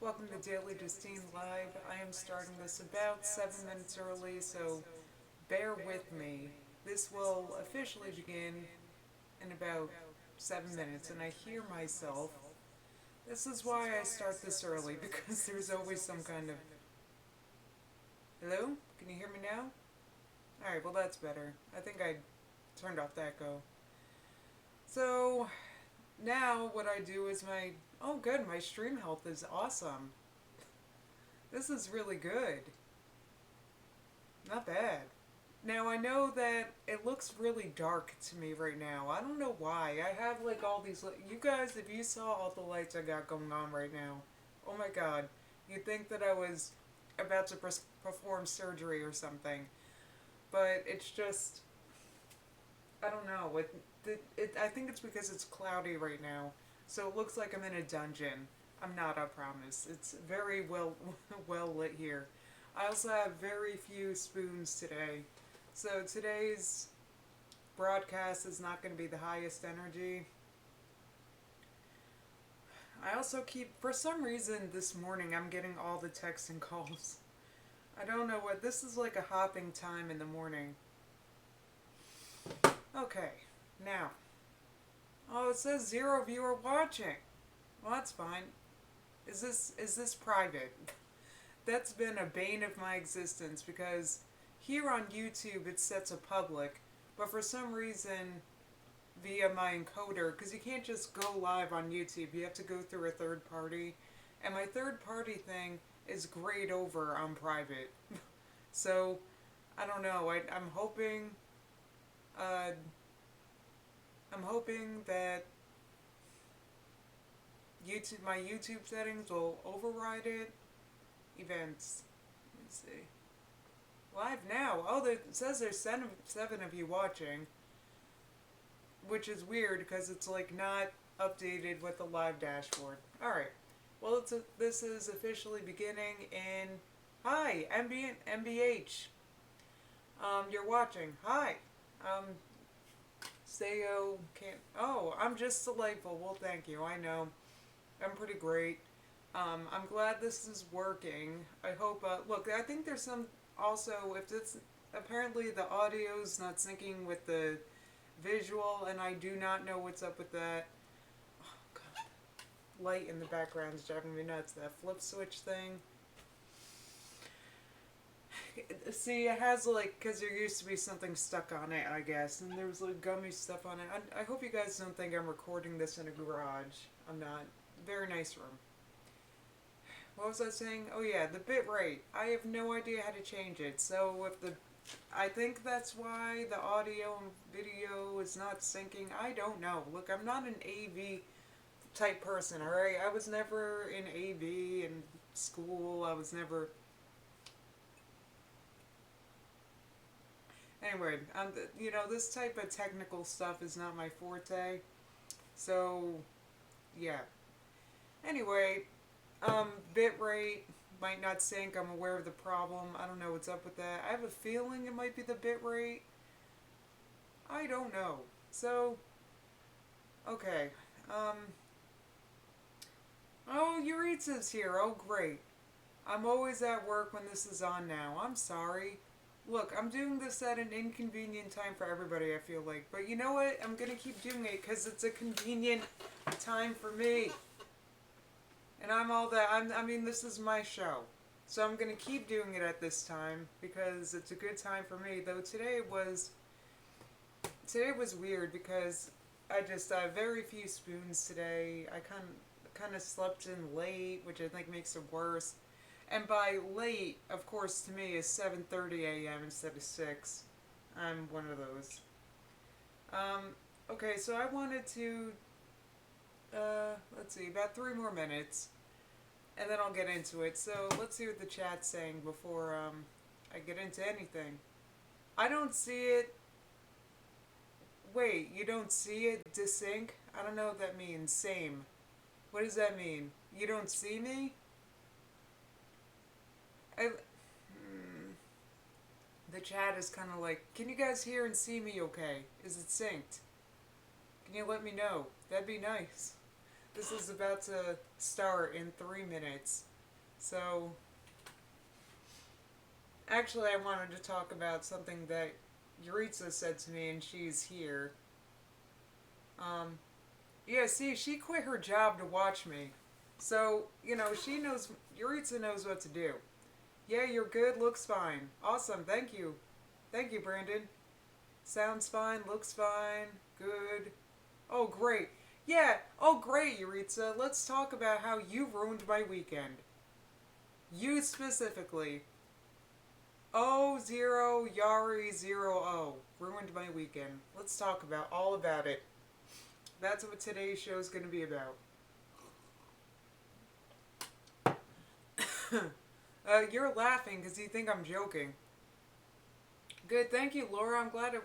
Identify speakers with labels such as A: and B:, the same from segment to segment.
A: Welcome to Daily Justine Live. I am starting this about 7 minutes early, so bear with me. This will officially begin in about 7 minutes, and I hear myself. This is why I start this early, because there's always some kind of. Hello? Can you hear me now? Alright, well, that's better. I think I turned off that go. So, now what I do is my. Oh, good, my stream health is awesome. This is really good. Not bad. Now I know that it looks really dark to me right now. I don't know why. I have like all these. You guys, if you saw all the lights I got going on right now, oh my god, you'd think that I was about to perform surgery or something. But it's just, I don't know. I think it's because it's cloudy right now, so it looks like I'm in a dungeon. I'm not, I promise. It's very well well lit here. I also have very few spoons today. So today's broadcast is not going to be the highest energy. I also keep, for some reason this morning, I'm getting all the texts and calls. I don't know what, this is like a hopping time in the morning. Okay, now. Oh, it says 0 viewer watching. Well, that's fine. Is this private? That's been a bane of my existence because here on YouTube it sets a public, but for some reason via my encoder, because you can't just go live on YouTube, you have to go through a third party, and my third party thing is grayed over on private. So I don't know. Uh, I'm hoping that my YouTube settings will override it. Events. Let's see. Live now. Oh, it says there's seven of you watching, which is weird because it's like not updated with the live dashboard. All right. Well, this is officially beginning in. Hi, MBH. You're watching. Hi. Um, Sayo can't. Oh, I'm just delightful. Well, thank you. I know. I'm pretty great. I'm glad this is working. I hope. Look, I think there's some. Also, if it's apparently the audio's not syncing with the visual, and I do not know what's up with that. Oh God, light in the background is driving me nuts. That flip switch thing. See, it has like, because there used to be something stuck on it, I guess, and there was like gummy stuff on it. I hope you guys don't think I'm recording this in a garage. I'm not. Very nice room. What was I saying? Oh yeah, the bit rate. I have no idea how to change it. So if the, I think that's why the audio and video is not syncing. I don't know. Look, I'm not an AV type person. All right, I was never in AV in school. I was never. Anyway, this type of technical stuff is not my forte. So, yeah. Anyway, bit rate might not sync. I'm aware of the problem. I don't know what's up with that. I have a feeling it might be the bit rate. I don't know. So, okay. Um, oh, Euritza's here. Oh, great. I'm always at work when this is on now. I'm sorry. Look, I'm doing this at an inconvenient time for everybody, I feel like. But you know what? I'm going to keep doing it because it's a convenient time for me. And I'm all that. I mean, this is my show. So I'm going to keep doing it at this time because it's a good time for me. Though today was weird because I just had very few spoons today. I kind of slept in late, which I think makes it worse. And by late, of course, to me is 7:30 a.m. instead of 6. I'm one of those. Okay, so I wanted to let's see, about 3 more minutes, and then I'll get into it. So let's see what the chat's saying before I get into anything. I don't see it. Wait, you don't see it desync? I don't know what that means. Same. What does that mean? You don't see me? The chat is kind of like, can you guys hear and see me okay? Is it synced? Can you let me know? That'd be nice. This is about to start in 3 minutes. So, actually, I wanted to talk about something that Yuritsa said to me, and she's here. Um, yeah, see, she quit her job to watch me. So, she knows, Yuritsa knows what to do. Yeah, you're good, looks fine. Awesome, thank you. Thank you, Brandon. Sounds fine, looks fine, good. Oh, great. Yeah, oh, great, Yuritsa. Let's talk about how you ruined my weekend. You specifically. O zero Yari 0 ruined my weekend. Let's talk about all about it. That's what today's show is going to be about. You're laughing because you think I'm joking. Good, thank you, Laura. I'm glad it.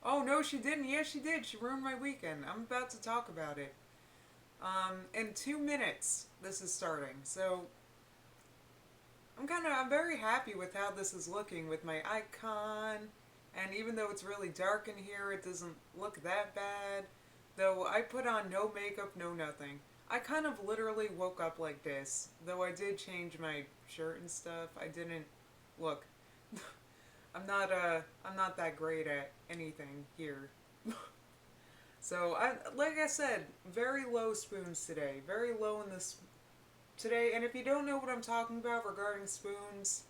A: Oh no, she didn't. Yes, she did. She ruined my weekend. I'm about to talk about it. In 2 minutes, this is starting. So I'm very happy with how this is looking with my icon. And even though it's really dark in here, it doesn't look that bad. Though I put on no makeup, no nothing. I kind of literally woke up like this. Though I did change my shirt and stuff. I didn't look. I'm not that great at anything here. So like I said, very low spoons today. Very low in this today. And if you don't know what I'm talking about regarding spoons,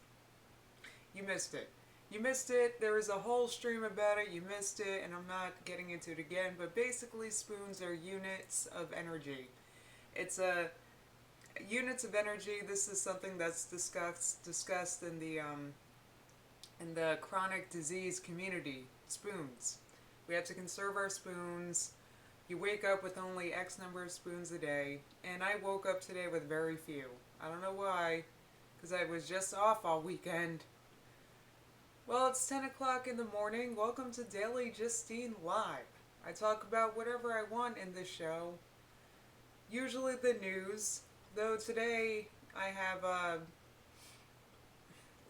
A: you missed it. You missed it. There is a whole stream about it. You missed it, and I'm not getting into it again. But basically, spoons are units of energy. It's a units of energy. This is something that's discussed in the chronic disease community. Spoons. We have to conserve our spoons. You wake up with only X number of spoons a day, and I woke up today with very few. I don't know why, because I was just off all weekend. Well, it's 10 o'clock in the morning. Welcome to Daily Justine Live. I talk about whatever I want in this show. Usually the news, though today I have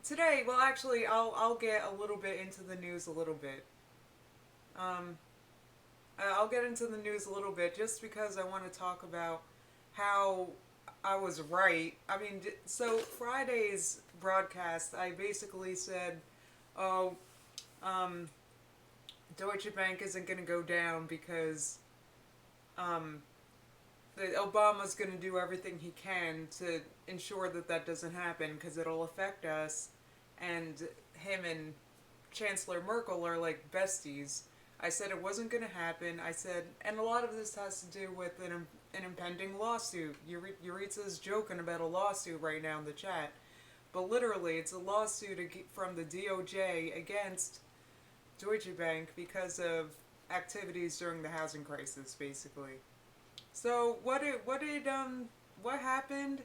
A: today, well actually I'll get a little bit into the news a little bit. Um I'll get into the news a little bit just because I want to talk about how I was right. I mean, so Friday's broadcast, I basically said, oh, um, Deutsche Bank isn't going to go down because um, Obama's going to do everything he can to ensure that that doesn't happen because it'll affect us. And him and Chancellor Merkel are like besties. I said it wasn't going to happen. I said, and a lot of this has to do with an impending lawsuit. Yuritsa's joking about a lawsuit right now in the chat. But literally, it's a lawsuit from the DOJ against Deutsche Bank because of activities during the housing crisis, basically. So what happened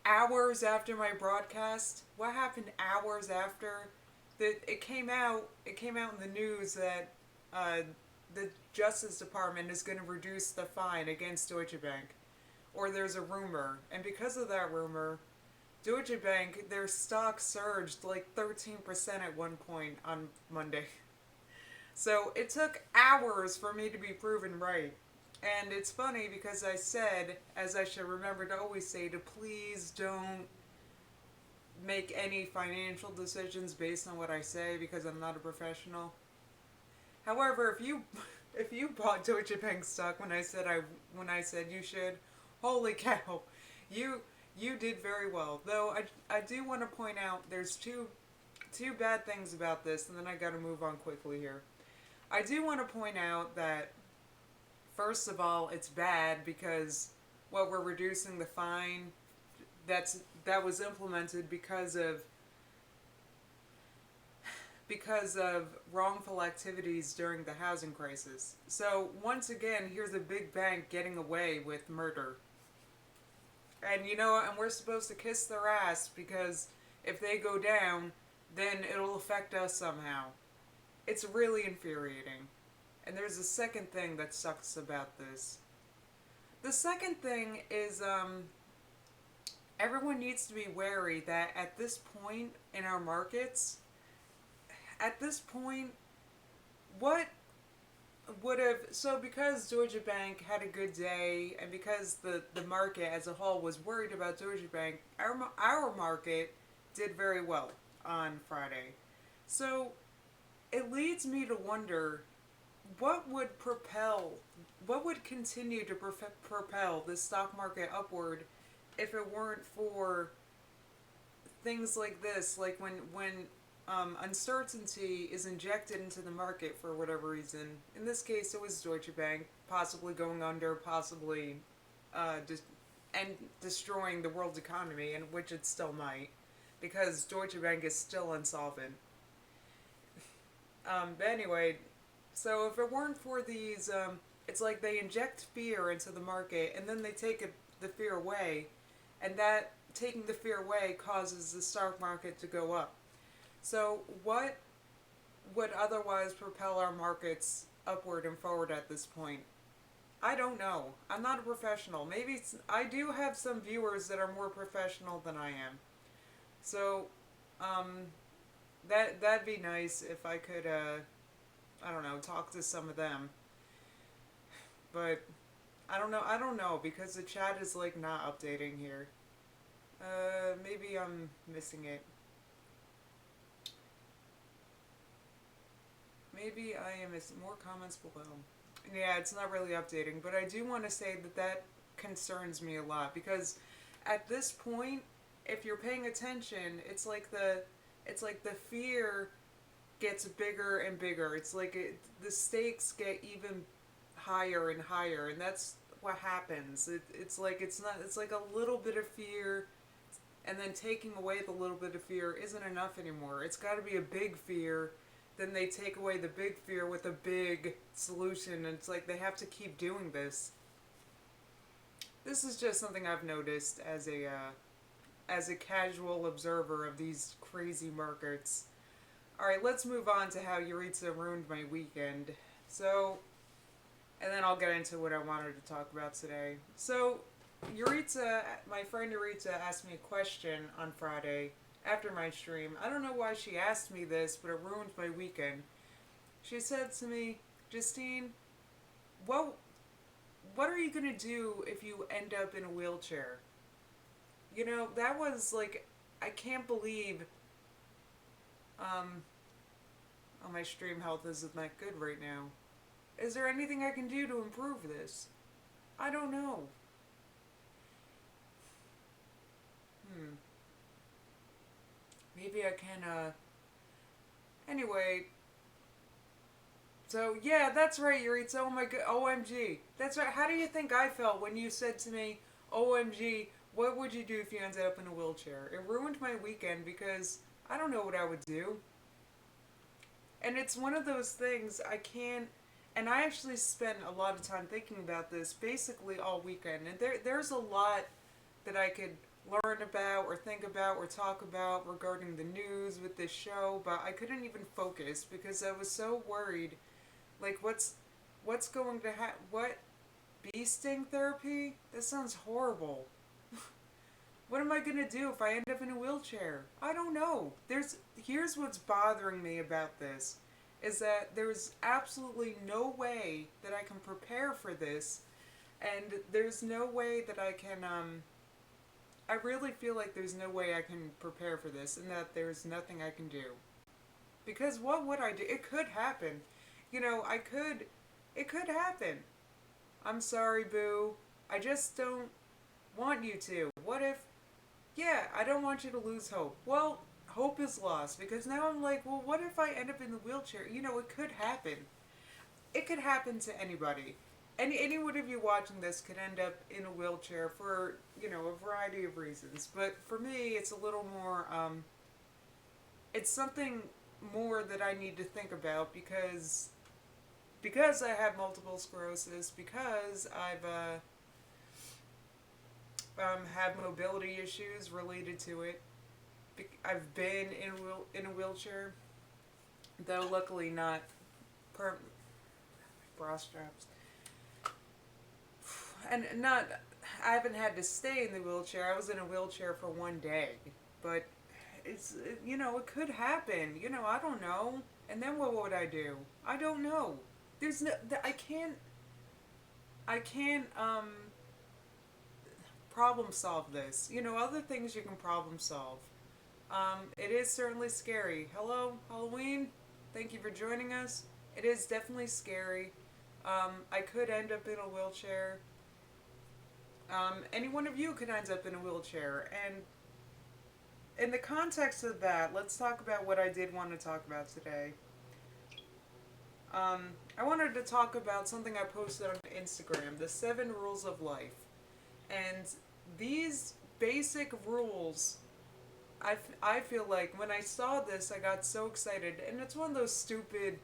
A: hours after my broadcast? What happened hours after? That it came out. It came out in the news that the Justice Department is going to reduce the fine against Deutsche Bank, or there's a rumor, and because of that rumor, Deutsche Bank, their stock surged like 13% at one point on Monday. So it took hours for me to be proven right. And it's funny because I said, as I should remember to always say, to please don't make any financial decisions based on what I say because I'm not a professional. However, if you bought Deutsche Bank stock when I said you should, holy cow, you you did very well. Though I do want to point out there's two bad things about this, and then I got to move on quickly here. I do want to point out that first of all, it's bad because we're reducing the fine that was implemented because of wrongful activities during the housing crisis. So once again, here's a big bank getting away with murder. And and we're supposed to kiss their ass because if they go down, then it'll affect us somehow. It's really infuriating. And there's a second thing that sucks about this. The second thing is everyone needs to be wary that at this point in our markets, at this point, what would have, so because Deutsche Bank had a good day and because the market as a whole was worried about Deutsche Bank, our market did very well on Friday. So it leads me to wonder what would propel, what would continue to propel the stock market upward if it weren't for things like this, like when uncertainty is injected into the market for whatever reason. In this case, it was Deutsche Bank, possibly going under, possibly dis- and destroying the world's economy, and which it still might, because Deutsche Bank is still insolvent. But anyway, so if it weren't for these, it's like they inject fear into the market, and then they take the fear away, and that taking the fear away causes the stock market to go up. So, what would otherwise propel our markets upward and forward at this point? I don't know. I'm not a professional. Maybe I do have some viewers that are more professional than I am. So, um, that'd be nice if I could, I don't know, talk to some of them. But I don't know. I don't know because the chat is like not updating here. Maybe I'm missing it. Maybe I am missing more comments below. Yeah, it's not really updating, but I do want to say that that concerns me a lot because at this point, if you're paying attention, it's like the fear gets bigger and bigger. It's like the stakes get even higher and higher, and that's what happens. It's like it's not. It's like a little bit of fear, and then taking away the little bit of fear isn't enough anymore. It's got to be a big fear. Then they take away the big fear with a big solution, and it's like they have to keep doing this. This is just something I've noticed as a casual observer of these crazy markets. All right, let's move on to how Yuritsa ruined my weekend. So, and then I'll get into what I wanted to talk about today. So, Yuritsa, my friend Yuritsa asked me a question on Friday after my stream. I don't know why she asked me this, but it ruined my weekend. She said to me, Justine, what, what are you going to do if you end up in a wheelchair? You know, that was like, I can't believe, um, oh, my stream health isn't that good right now. Is there anything I can do to improve this? I don't know. Hmm. Maybe I can, anyway. So, yeah, that's right, Yuritsa. Oh my god, OMG. That's right. How do you think I felt when you said to me, OMG, what would you do if you ended up in a wheelchair? It ruined my weekend because I don't know what I would do. And it's one of those things I can't. And I actually spent a lot of time thinking about this basically all weekend. And there's a lot that I could learn about or think about or talk about regarding the news with this show, but I couldn't even focus because I was so worried. Like, what's going to happen? What, bee sting therapy? That sounds horrible. What am I gonna do if I end up in a wheelchair? I don't know. Here's what's bothering me about this is that there's absolutely no way that I can prepare for this, and there's no way that I can I really feel like there's no way I can prepare for this and that there's nothing I can do. Because what would I do? It could happen. You know, it could happen. I'm sorry, boo. I just don't want you to. What if, yeah, I don't want you to lose hope. Well, hope is lost because now I'm like, well, what if I end up in the wheelchair? You know, it could happen. It could happen to anybody. Anyone of you watching this could end up in a wheelchair for, you know, a variety of reasons. But for me, it's a little more, it's something more that I need to think about because I have multiple sclerosis, because I've have mobility issues related to it. I've been in a wheelchair, though luckily not per bra straps, and not. I haven't had to stay in the wheelchair. I was in a wheelchair for one day, but you know, it could happen. You know, I don't know. And then what would I do? I don't know. there's no, I can't, problem solve this. You know, other things you can problem solve. It is certainly scary. Hello, Halloween. Thank you for joining us. It is definitely scary. I could end up in a wheelchair. Any one of you could end up in a wheelchair. And in the context of that, let's talk about what I did want to talk about today. I wanted to talk about something I posted on Instagram, the 7 rules of life. And these basic rules, I feel like when I saw this, I got so excited. And it's one of those stupid,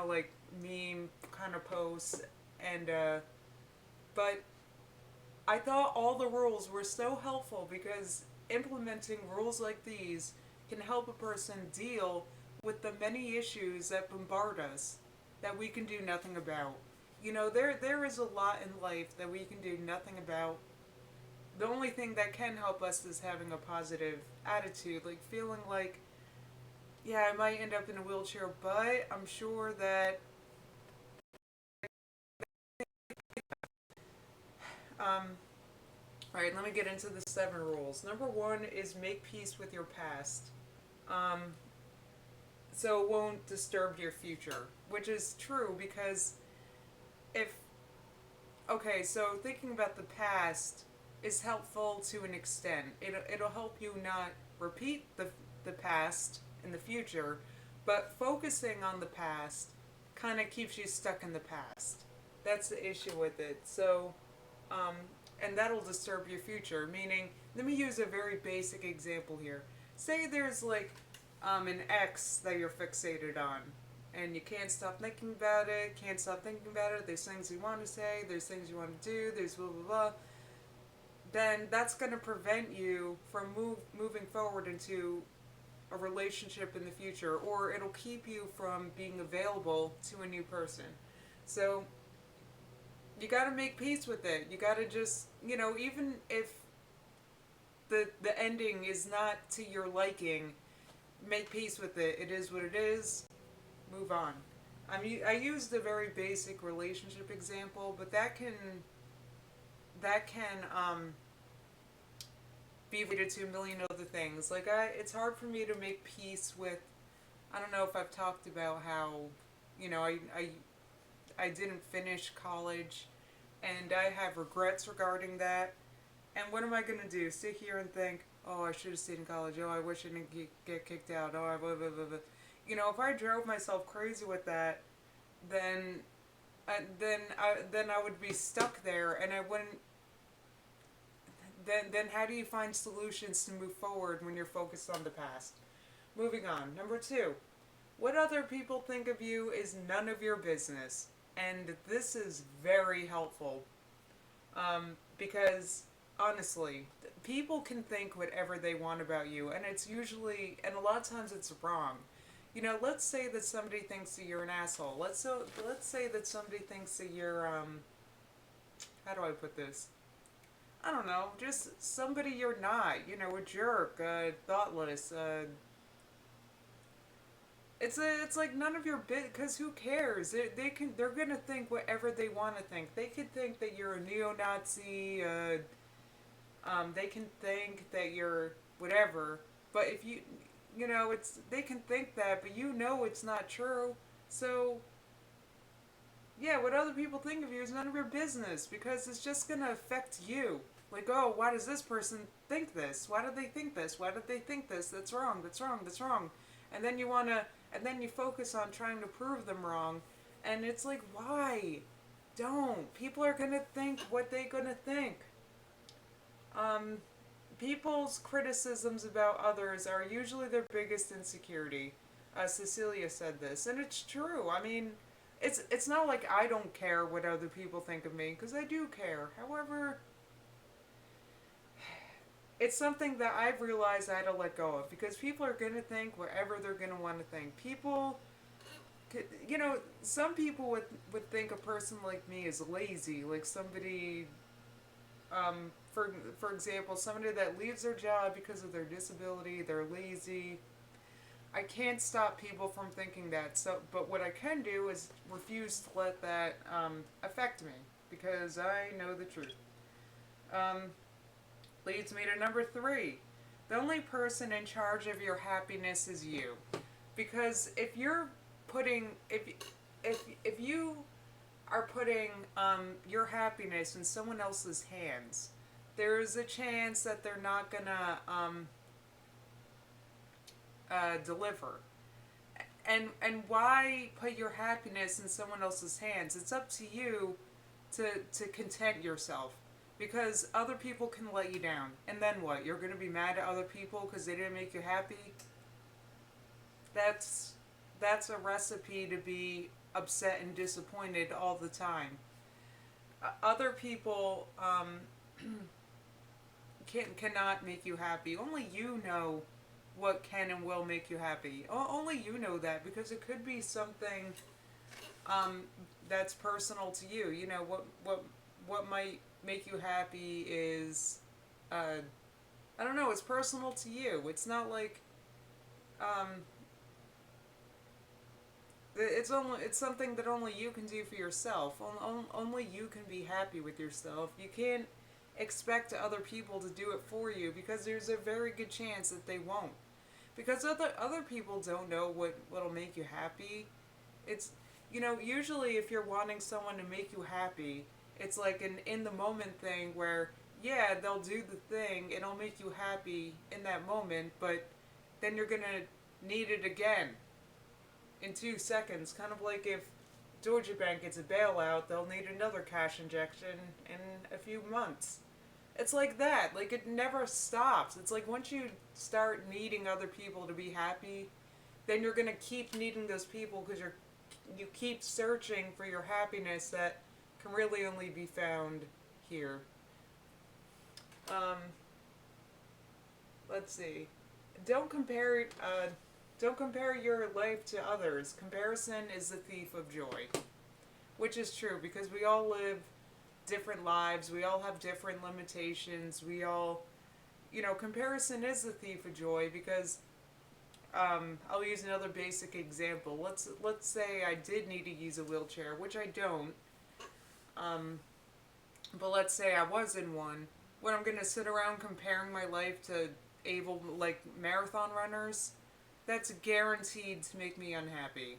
A: like meme kind of posts. And, but I thought all the rules were so helpful because implementing rules like these can help a person deal with the many issues that bombard us that we can do nothing about. There is a lot in life that we can do nothing about. The only thing that can help us is having a positive attitude, like feeling like, yeah, I might end up in a wheelchair, but I'm sure that um, all right, let me get into the 7 rules. Number 1 is make peace with your past. Um, so it won't disturb your future, which is true because if, okay, so thinking about the past is helpful to an extent. It'll help you not repeat the past in the future, but focusing on the past kind of keeps you stuck in the past. That's the issue with it. So, um, and that'll disturb your future. Meaning, let me use a very basic example here. Say there's like an ex that you're fixated on, and you can't stop thinking about it, can't stop thinking about it. There's things you want to say, there's things you want to do, there's blah blah blah. Then that's going to prevent you from moving forward into a relationship in the future, or it'll keep you from being available to a new person. So you got to make peace with it. You got to just, even if the ending is not to your liking, make peace with it. It is what it is. Move on. I used a very basic relationship example, but that can be related to a million other things. Like it's hard for me to make peace with. I don't know if I've talked about how, I didn't finish college, and I have regrets regarding that. And what am I gonna do? Sit here and think, oh, I should have stayed in college. Oh, I wish I didn't get kicked out. Oh, I blah blah blah blah. If I drove myself crazy with that, then I would be stuck there, and I wouldn't. Then how do you find solutions to move forward when you're focused on the past? Moving on. Number 2, what other people think of you is none of your business, and this is very helpful, because honestly, people can think whatever they want about you, and it's usually, and a lot of times it's wrong. Let's say that somebody thinks that you're an asshole. Let's say that somebody thinks that you're how do I put this? I don't know, just somebody you're not. A jerk, thoughtless. It's like none of your bit, because who cares? They're gonna think whatever they want to think. They could think that you're a neo-Nazi. They can think that you're whatever. But if it's they can think that, but it's not true. So yeah, what other people think of you is none of your business, because it's just gonna affect you. Like, oh, why does this person think this? Why did they think this? Why did they think this? That's wrong. That's wrong. That's wrong. And then and then you focus on trying to prove them wrong, and it's like, why? Don't. People are gonna think what they're gonna think. Um, People's criticisms about others are usually their biggest insecurity. Cecilia said this, and it's true. I mean, it's not like I don't care what other people think of me, because I do care. However, it's something that I've realized I had to let go of, because people are going to think whatever they're going to want to think. Some people would think a person like me is lazy, like somebody, for example, somebody that leaves their job because of their disability, they're lazy. I can't stop people from thinking that. So, but what I can do is refuse to let that affect me because I know the truth. Um, Leads me to number three. The only person in charge of your happiness is you. Because if you're putting if you are putting your happiness in someone else's hands, there's a chance that they're not gonna deliver. And why put your happiness in someone else's hands? It's up to you to content yourself, because other people can let you down. And then what? You're gonna be mad at other people because they didn't make you happy? That's that's a recipe to be upset and disappointed all the time. Other people cannot make you happy. Only you know what can and will make you happy. Only you know that, because it could be something um, that's personal to you. You know what might make you happy is I don't know. It's personal to you. It's not like um, it's something that only you can do for yourself. Only you can be happy with yourself. You can't expect other people to do it for you, because there's a very good chance that they won't. Because other people don't know what'll make you happy. It's usually if you're wanting someone to make you happy, it's like an in the moment thing where yeah, they'll do the thing, it'll make you happy in that moment, but then you're gonna need it again in 2 seconds. Kind of like if Deutsche Bank gets a bailout, they'll need another cash injection in a few months. It's like that. Like, it never stops. It's like once you start needing other people to be happy, then you're gonna keep needing those people, because you keep searching for your happiness that can really only be found here. Um, let's see. Don't compare. Don't compare your life to others. Comparison is the thief of joy, which is true, because we all live different lives. We all have different limitations. We all, comparison is the thief of joy, because I'll use another basic example. Let's say I did need to use a wheelchair, which I don't. Um, but let's say I was in one. When I'm gonna sit around comparing my life to able like marathon runners, that's guaranteed to make me unhappy.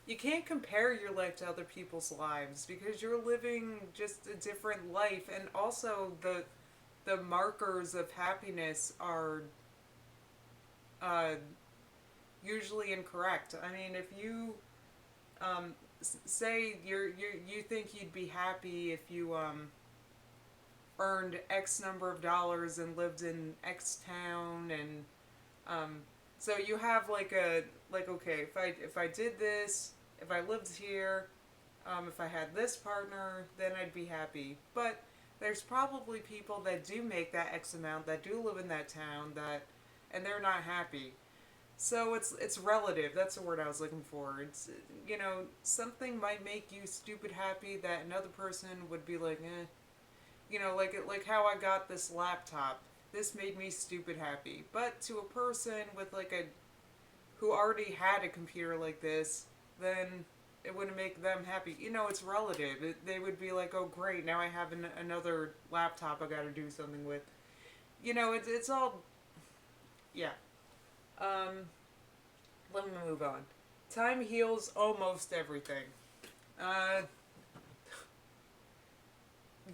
A: You can't compare your life to other people's lives, because you're living just a different life, and also the markers of happiness are uh, usually incorrect. I mean, if you say you think you'd be happy if you earned X number of dollars and lived in X town, and so you have like okay, if I did this, if I lived here, if I had this partner, then I'd be happy. But there's probably people that do make that X amount, that do live in that town, and they're not happy. So it's relative. That's the word I was looking for. It's something might make you stupid happy that another person would be like, eh. Like how I got this laptop. This made me stupid happy. But to a person with who already had a computer like this, then it wouldn't make them happy. It's relative. They would be like, oh great, now I have another laptop I got to do something with. It's all, yeah. Um, Let me move on. Time heals almost everything. Uh,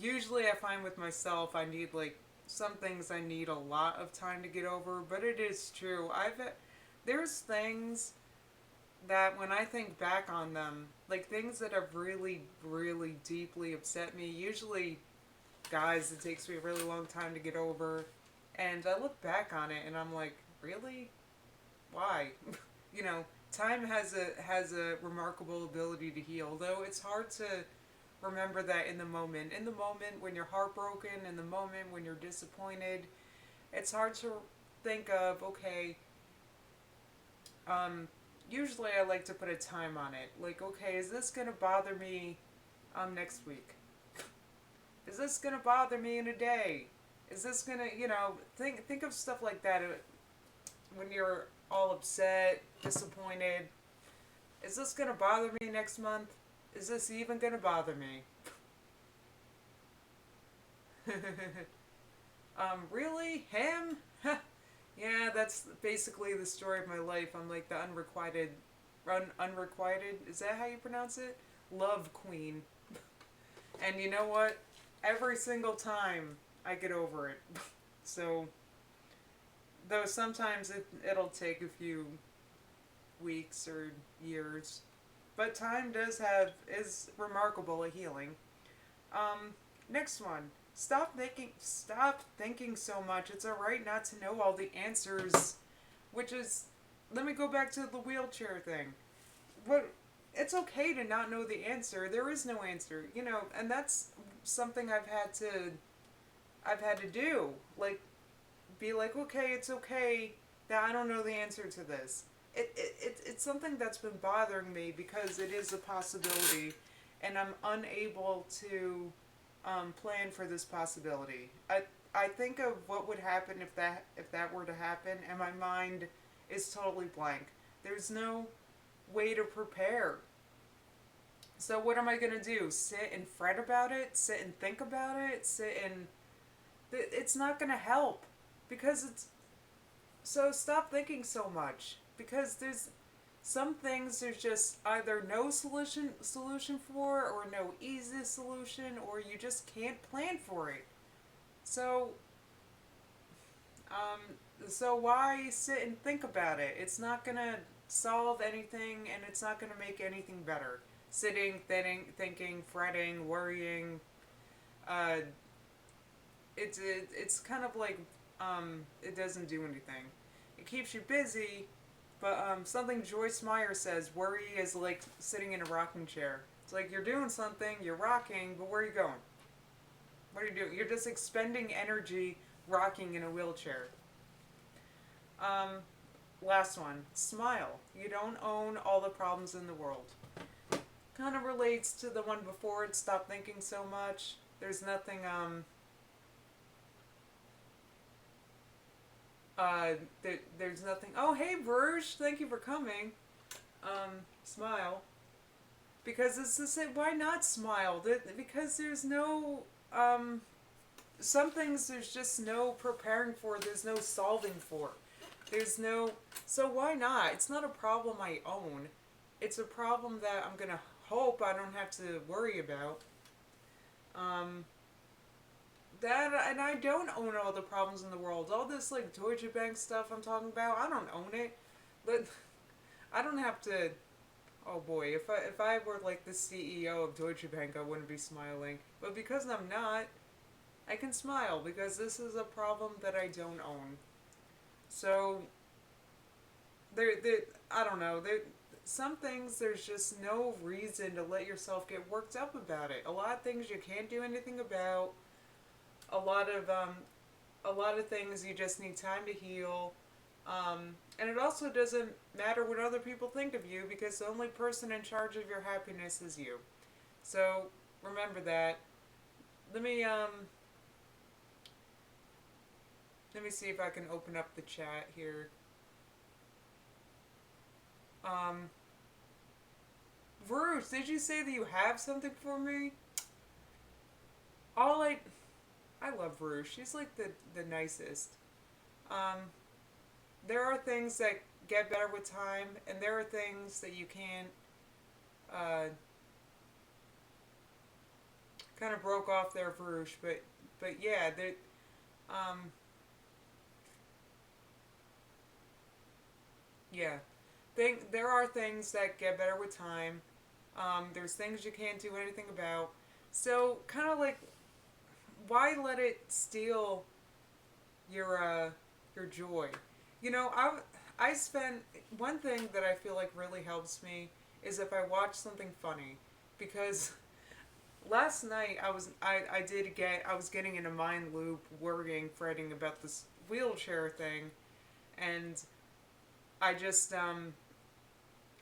A: Usually I find with myself I need some things I need a lot of time to get over, but it is true. There's things that when I think back on them, like things that have really, really deeply upset me, usually guys it takes me a really long time to get over, and I look back on it and I'm like, really? Why? you know, Time has a remarkable ability to heal, though it's hard to remember that in the moment. In the moment when you're heartbroken, in the moment when you're disappointed, it's hard to think of, okay, usually I like to put a time on it. Like, okay, is this going to bother me next week? Is this going to bother me in a day? Is this going to, think of stuff like that. when you're all upset, disappointed. Is this gonna bother me next month? Is this even gonna bother me? Really? Him? Yeah, that's basically the story of my life. I'm like the unrequited, is that how you pronounce it? Love queen. And you know what? Every single time I get over it. So, though sometimes it'll take a few weeks or years. But time is remarkable at healing. Um, Next one. Stop thinking so much. It's alright not to know all the answers. Which is, let me go back to the wheelchair thing. What It's okay to not know the answer. There is no answer, and that's something I've had to do. Like, be like, okay, it's okay that I don't know the answer to this. It's something that's been bothering me because it is a possibility, and I'm unable to plan for this possibility. I think of what would happen if that were to happen, and my mind is totally blank. There's no way to prepare. So what am I gonna do? Sit and fret about it? Sit and think about it? It's not gonna help, because it's so stop thinking so much, because there's some things there's just either no solution for, or no easy solution, or you just can't plan for it. So um so why sit and think about it? It's not gonna solve anything, and it's not gonna make anything better. Sitting, thinking, fretting, worrying. Uh, it's kind of like it doesn't do anything. It keeps you busy, but something Joyce Meyer says, worry is like sitting in a rocking chair. It's like you're doing something, you're rocking, but where are you going? What are you doing? You're just expending energy rocking in a wheelchair. Um, Last one, smile. You don't own all the problems in the world. Kind of relates to the one before it, stop thinking so much. There's nothing, there's nothing. Oh, hey, Verge, thank you for coming. Smile. Because it's the same, why not smile? Because there's no, some things there's just no preparing for, there's no solving for. There's no, so why not? It's not a problem I own. It's a problem that I'm gonna hope I don't have to worry about. Um, that, and I don't own all the problems in the world. All this like Deutsche Bank stuff I'm talking about, I don't own it. But I don't have to. Oh boy, if I were like the CEO of Deutsche Bank, I wouldn't be smiling. But because I'm not, I can smile because this is a problem that I don't own. So there, I don't know. Some things there's just no reason to let yourself get worked up about it. A lot of things you can't do anything about. A lot of a lot of things you just need time to heal. And it also doesn't matter what other people think of you, because the only person in charge of your happiness is you. So remember that. Let me um let me see if I can open up the chat here. Um Bruce, did you say that you have something for me? All I love Bruce. She's like the nicest. Um there are things that get better with time, and there are things that you can't. Uh, Kind of broke off there, Bruce, but yeah, um, yeah, there are things that get better with time. There's things you can't do anything about. So kind of like, why let it steal your joy? I spend one thing that I feel like really helps me is if I watch something funny, because last night I was getting in a mind loop, worrying, fretting about this wheelchair thing, and I just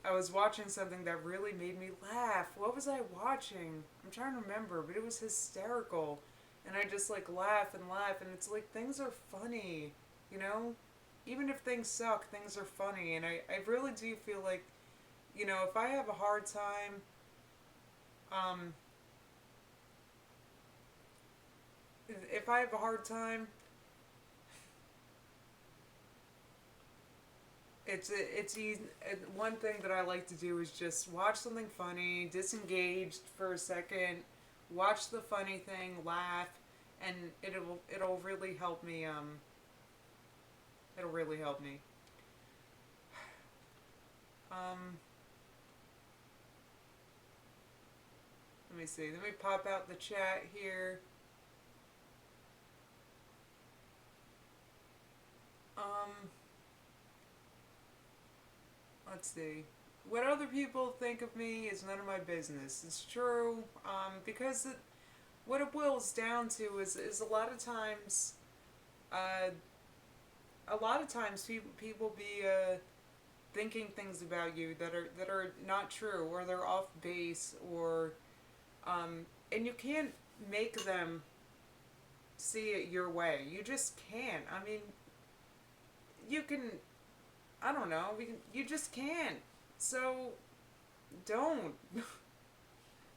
A: I was watching something that really made me laugh. What was I watching? I'm trying to remember, but it was hysterical. And I just like laugh and laugh, and it's like things are funny, you know? even if things suck, things are funny. And I really do feel like, if I have a hard time, um, if I have a hard time, it's easy. One thing that I like to do is just watch something funny, disengage for a second, watch the funny thing, laugh, and it'll really help me. It'll really help me. Um, Let me see. Let me pop out the chat here. Um, let's see. What other people think of me is none of my business. It's true. Because what it boils down to is uh, a lot of times people be thinking things about you that are not true, or they're off base, or and you can't make them see it your way. You just can't. I mean, you can. I don't know. You just can't. So don't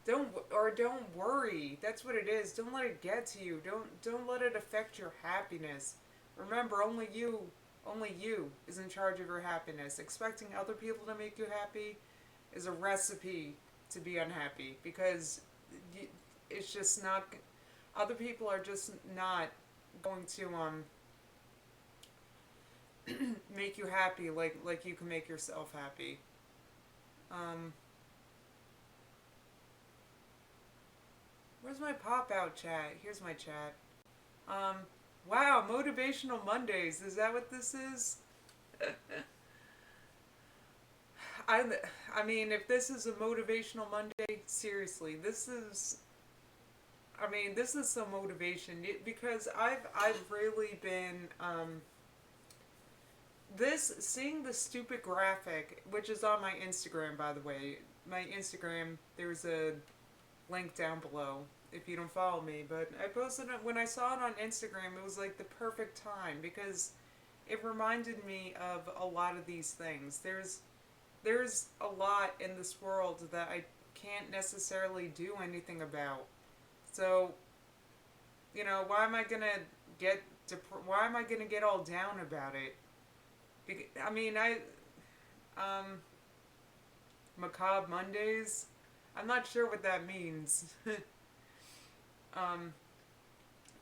A: don't worry. That's what it is. Don't let it get to you. Don't let it affect your happiness. Remember, only you is in charge of your happiness. Expecting other people to make you happy is a recipe to be unhappy, because it's just not. Other people are just not going to make you happy like you can make yourself happy. Um, where's my pop out chat? Here's my chat. Um, wow, Motivational Mondays. Is that what this is? I, I mean, if this is a Motivational Monday, seriously, this is. I mean, this is some motivation, because I've really been this seeing the stupid graphic, which is on my Instagram, by the way. My Instagram, there's a link down below if you don't follow me, but I posted it when I saw it on Instagram. It was like the perfect time, because it reminded me of a lot of these things. There's a lot in this world that I can't necessarily do anything about. So, why am I going to why am I going to get all down about it? I mean, um Macabre Mondays. I'm not sure what that means. um,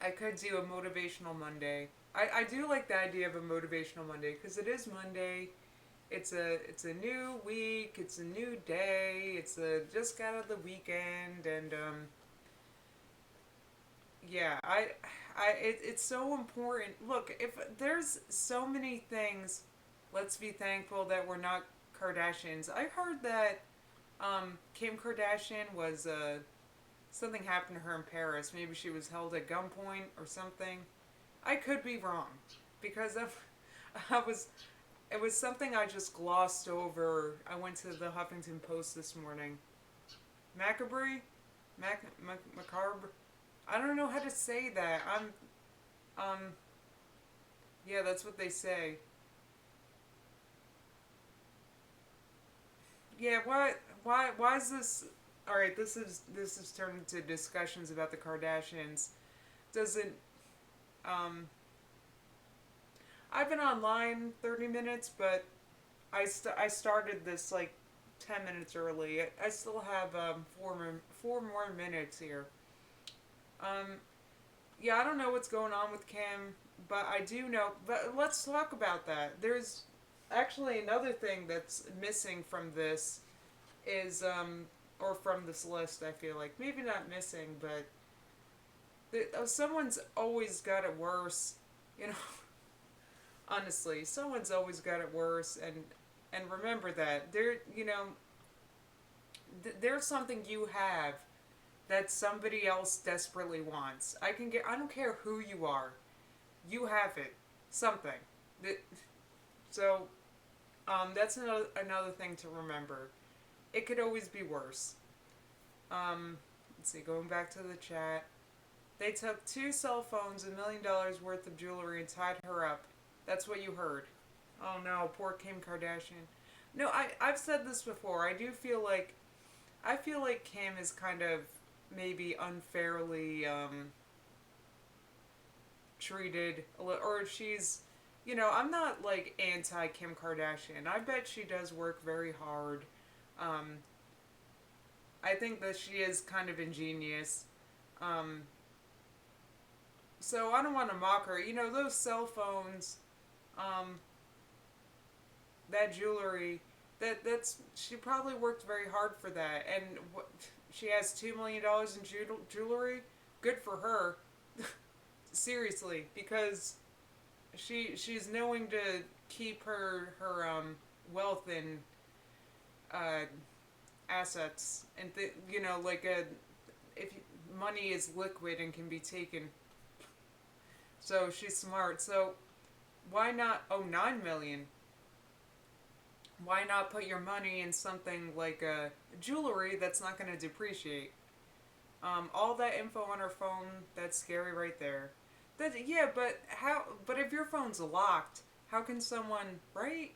A: I could do a motivational Monday. I do like the idea of a motivational Monday, because it is Monday. It's a new week. It's a new day. It's a just got out of the weekend, and yeah, it's so important. Look, if there's so many things, let's be thankful that we're not Kardashians. I heard that Kim Kardashian was something happened to her in Paris. Maybe she was held at gunpoint or something. I could be wrong, because I was it was something I just glossed over. I went to the Huffington Post this morning. Macabre, macabre. I don't know how to say that. Yeah, that's what they say. Yeah, why is this? All right, this is turned into discussions about the Kardashians. Doesn't um I've been online 30 minutes, but I started this like 10 minutes early. I still have four more minutes here. Um yeah, I don't know what's going on with Kim, but I do know. But let's talk about that. There's actually another thing that's missing from this is or from this list. I feel like maybe not missing, but someone's always got it worse. You know, honestly, someone's always got it worse, and remember that there's something you have that somebody else desperately wants. I don't care who you are. You have it. Something. That so that's another thing to remember. It could always be worse. Let's see, going back to the chat. They took two cell phones, $1 million worth of jewelry, and tied her up. That's what you heard. Oh no, poor Kim Kardashian. No, I've said this before. I feel like Kim is kind of maybe unfairly treated, or she's, I'm not like anti Kim Kardashian. I bet she does work very hard. Um, I think that she is kind of ingenious. Um, so I don't want to mock her. Those cell phones, um, that jewelry, that's she probably worked very hard for that. And she has $2 million in jewelry. Good for her. Seriously, because she's knowing to keep her wealth in uh, assets, and like a if money is liquid and can be taken. So she's smart. So why not? Oh, 9 million. Why not put your money in something like jewelry that's not going to depreciate? All that info on her phone, that's scary right there. Yeah, but how? But if your phone's locked, how can someone, right?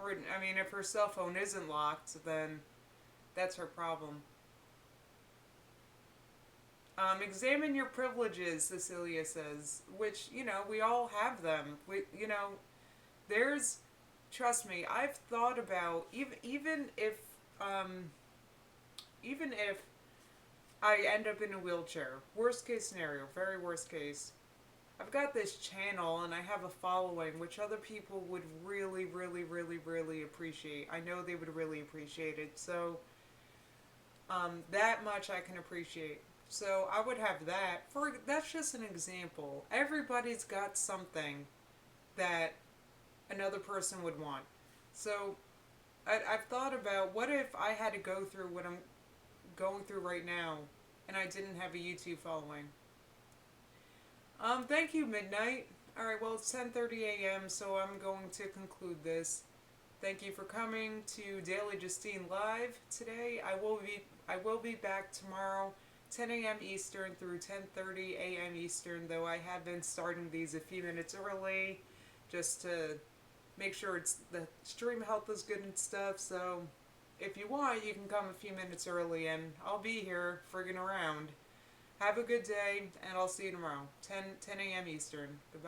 A: Or I mean, if her cell phone isn't locked, then that's her problem. Examine your privileges, Cecilia says, which we all have them. There's, trust me, I've thought about um, even if I end up in a wheelchair, worst case scenario, very worst case, I've got this channel and I have a following which other people would really, really, really, really appreciate. I know they would really appreciate it. So, that much I can appreciate. So I would have that. That's just an example. Everybody's got something that another person would want. So I've thought about what if I had to go through what I'm going through right now and I didn't have a YouTube following. Thank you, Midnight. All right, well, it's 10:30 a.m., so I'm going to conclude this. Thank you for coming to Daily Justine Live today. I will be back tomorrow, 10 a.m. Eastern through 10:30 a.m. Eastern. Though I have been starting these a few minutes early, just to make sure the stream health is good and stuff. So if you want, you can come a few minutes early, and I'll be here friggin' around. Have a good day, and I'll see you tomorrow, 10 a.m. Eastern. Goodbye.